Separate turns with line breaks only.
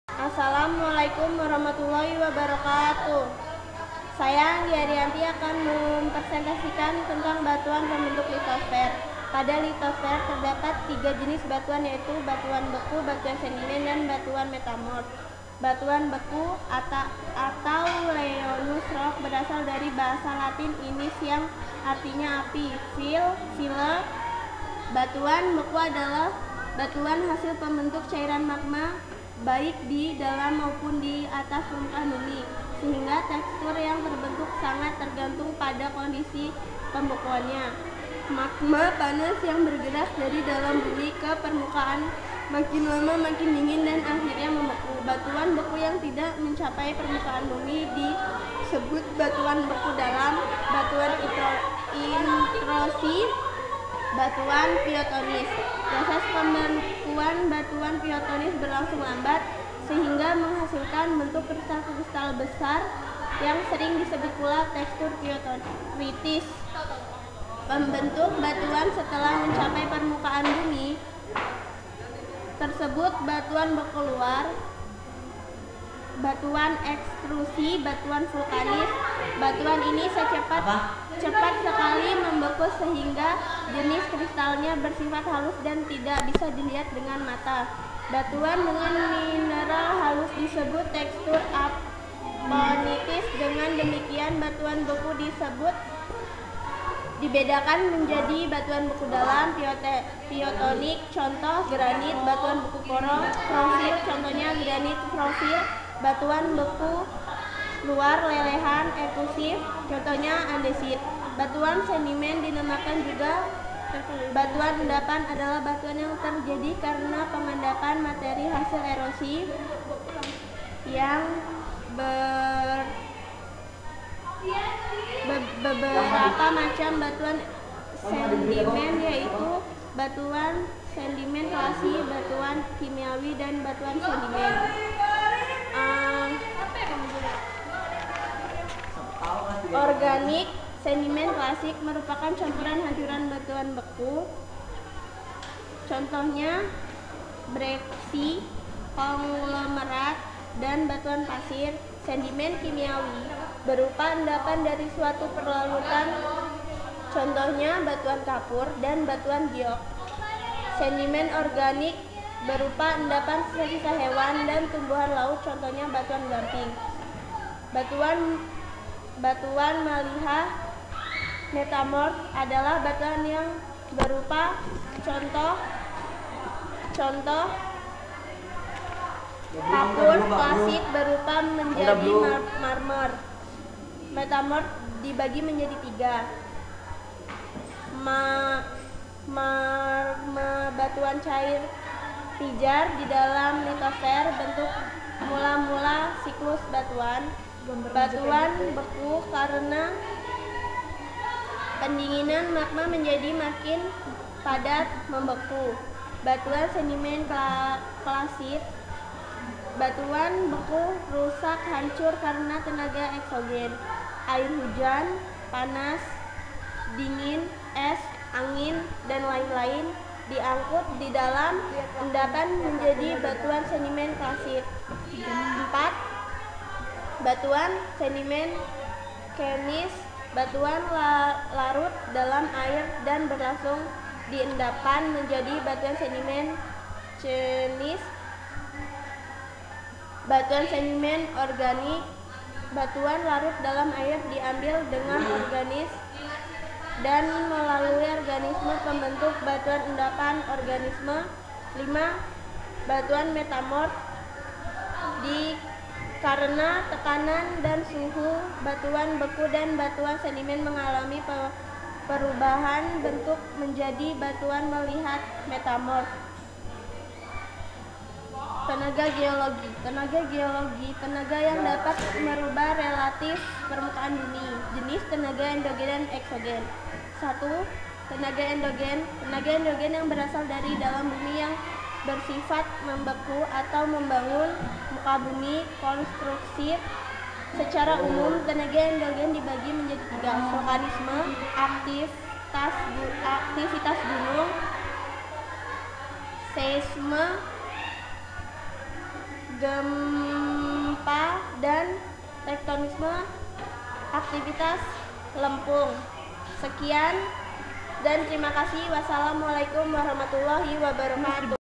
Assalamualaikum warahmatullahi wabarakatuh. Saya Anggi Arianti akan mempresentasikan tentang batuan pembentuk litosfer. Pada litosfer terdapat 3 jenis batuan, yaitu batuan beku, batuan sedimen, dan batuan metamorf. Batuan beku atau Leonus rock berasal dari bahasa Latin inis yang artinya api, file. Batuan beku adalah batuan hasil pembentuk cairan magma baik di dalam maupun di atas permukaan bumi, sehingga tekstur yang terbentuk sangat tergantung pada kondisi pembekuannya. Magma panas yang bergerak dari dalam bumi ke permukaan makin lama makin dingin dan akhirnya membeku. Batuan beku yang tidak mencapai permukaan bumi disebut batuan beku dalam, batuan intrusi, batuan pietonis. Proses pembekuan batuan pietonis berlangsung lambat sehingga menghasilkan bentuk kristal-kristal besar yang sering disebut pula tekstur pietoritis. Pembentuk batuan setelah mencapai permukaan bumi tersebut batuan beku luar, batuan ekstrusi, batuan vulkanis. Batuan ini cepat sekali membeku sehingga jenis kristalnya bersifat halus dan tidak bisa dilihat dengan mata. Batuan dengan mineral halus disebut tekstur aponitis. Dengan demikian batuan beku dibedakan menjadi batuan beku dalam, pietonik, contoh granit, batuan beku profil, contohnya granit profil, batuan beku luar lelehan efusif, contohnya andesit. Batuan sedimen dinamakan juga batuan endapan, adalah batuan yang terjadi karena pengendapan materi hasil erosi yang beberapa macam batuan sedimen, yaitu batuan sedimen klasik, batuan kimiawi, dan batuan sedimen organik. Sedimen klasik merupakan campuran hancuran batuan beku, contohnya breksi, konglomerat, dan batuan pasir. Sedimen kimiawi berupa endapan dari suatu perlarutan, contohnya batuan kapur dan batuan giok. Sedimen organik berupa endapan sisa-sisa hewan dan tumbuhan laut, contohnya batuan gamping. Batuan malihah metamorf adalah batuan yang berupa contoh kapur klasik berupa menjadi marmer. Metamorf dibagi menjadi 3. Batuan cair pijar di dalam litosfer, bentuk mula-mula siklus batuan. Batuan beku karena pendinginan magma menjadi makin padat membeku. Batuan sedimen klasik. Batuan beku rusak hancur karena tenaga eksogen, air hujan, panas, dingin, es, angin, dan lain-lain diangkut di dalam endapan menjadi batuan sedimen klasik. 4. Batuan sedimen kemis. Batuan larut dalam air dan berlangsung di endapan menjadi batuan sedimen kemis. Batuan sedimen organik. Batuan larut dalam air diambil dengan organis dan melalui organisme pembentuk batuan endapan organisme. 5. Batuan metamorf. Karena tekanan dan suhu, batuan beku dan batuan sedimen mengalami perubahan bentuk menjadi batuan melihat metamorf. Tenaga geologi. Tenaga yang dapat merubah relatif permukaan bumi. Jenis tenaga endogen dan eksogen. 1. Tenaga endogen. Tenaga endogen yang berasal dari dalam bumi yang bersifat membeku atau membangun muka bumi konstruktif. Secara umum, tenaga endogen dibagi menjadi 3. Vulkanisme, aktivitas gunung, seisme, gempa dan tektonisme aktivitas lempung. Sekian dan terima kasih. Wassalamualaikum warahmatullahi wabarakatuh.